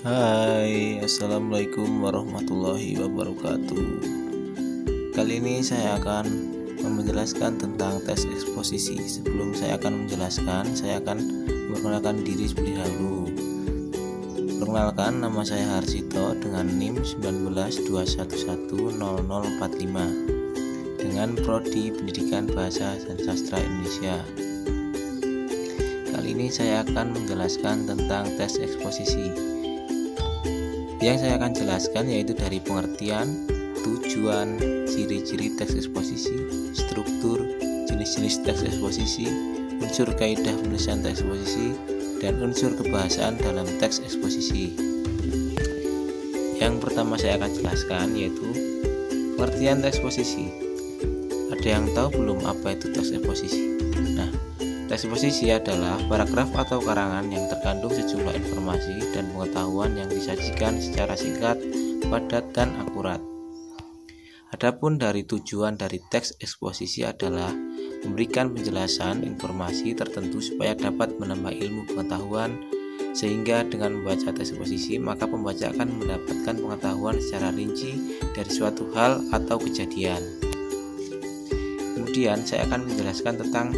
Hai, assalamualaikum warahmatullahi wabarakatuh. Kali ini saya akan menjelaskan tentang tes eksposisi. Sebelum saya akan menjelaskan, saya akan memperkenalkan diri terlebih dahulu. Perkenalkan, nama saya Harsito dengan NIM 192110045 dengan Prodi Pendidikan Bahasa dan Sastra Indonesia. Kali ini saya akan menjelaskan tentang tes eksposisi. Yang saya akan jelaskan yaitu dari pengertian, tujuan, ciri-ciri teks eksposisi, struktur, jenis-jenis teks eksposisi, unsur kaidah penulisan teks eksposisi, dan unsur kebahasaan dalam teks eksposisi. Yang pertama saya akan jelaskan yaitu pengertian teks eksposisi. Ada yang tahu belum apa itu teks eksposisi? Nah, teks eksposisi adalah paragraf atau karangan yang terkandung sejumlah informasi dan pengetahuan yang disajikan secara singkat, padat, dan akurat. Adapun dari tujuan dari teks eksposisi adalah memberikan penjelasan informasi tertentu supaya dapat menambah ilmu pengetahuan, sehingga dengan membaca teks eksposisi maka pembaca akan mendapatkan pengetahuan secara rinci dari suatu hal atau kejadian. Kemudian saya akan menjelaskan tentang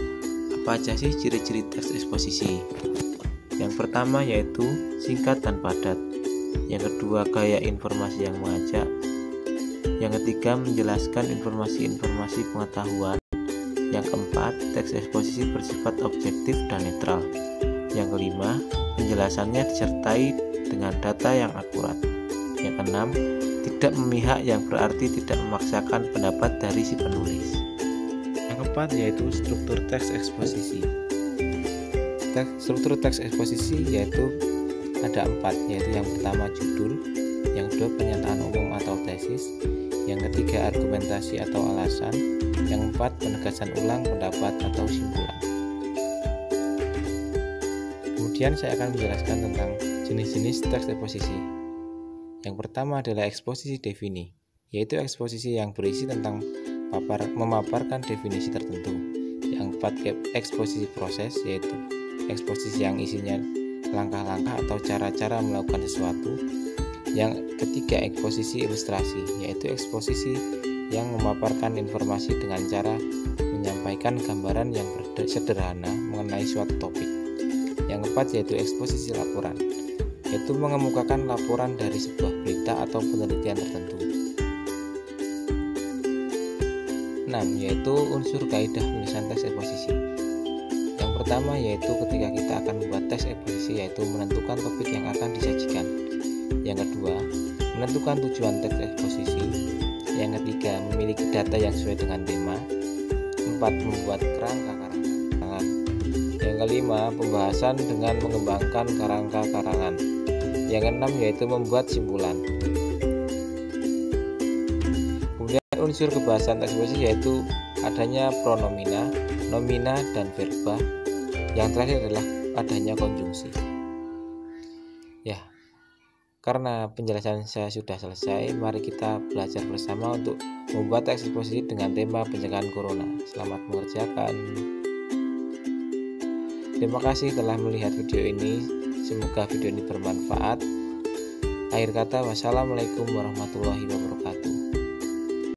apa aja sih ciri-ciri teks eksposisi. Yang pertama yaitu singkat dan padat. Yang kedua, gaya informasi yang mengajak. Yang ketiga, menjelaskan informasi-informasi pengetahuan. Yang keempat, teks eksposisi bersifat objektif dan netral. Yang kelima, penjelasannya disertai dengan data yang akurat. Yang keenam, tidak memihak yang berarti tidak memaksakan pendapat dari si penulis. Yang keempat yaitu struktur teks eksposisi. Struktur teks eksposisi yaitu ada 4, yaitu yang pertama judul, yang kedua pernyataan umum atau tesis, yang ketiga argumentasi atau alasan, yang keempat penegasan ulang pendapat atau simpulan. Kemudian saya akan menjelaskan tentang jenis-jenis teks eksposisi. Yang pertama adalah eksposisi defini, yaitu eksposisi yang berisi tentang memaparkan definisi tertentu. Yang keempat, eksposisi proses, yaitu eksposisi yang isinya langkah-langkah atau cara-cara melakukan sesuatu. Yang ketiga, eksposisi ilustrasi, yaitu eksposisi yang memaparkan informasi dengan cara menyampaikan gambaran yang sederhana mengenai suatu topik. Yang keempat yaitu eksposisi laporan, yaitu mengemukakan laporan dari sebuah berita atau penelitian tertentu. 6. Yaitu unsur kaidah penulisan teks eksposisi. Yang pertama yaitu ketika kita akan membuat teks eksposisi, yaitu menentukan topik yang akan disajikan. Yang kedua, menentukan tujuan teks eksposisi. Yang ketiga, memiliki data yang sesuai dengan tema. 4. Membuat kerangka karangan. Yang kelima, pembahasan dengan mengembangkan kerangka karangan. Yang keenam yaitu membuat simpulan. Unsur kebahasan teks eksposisi yaitu adanya pronomina, nomina, dan verba. Yang terakhir adalah adanya konjungsi. Ya, karena penjelasan saya sudah selesai, mari kita belajar bersama untuk membuat teks eksposisi dengan tema pencegahan corona. Selamat mengerjakan. Terima kasih telah melihat video ini. Semoga video ini bermanfaat. Akhir kata, wassalamualaikum warahmatullahi wabarakatuh.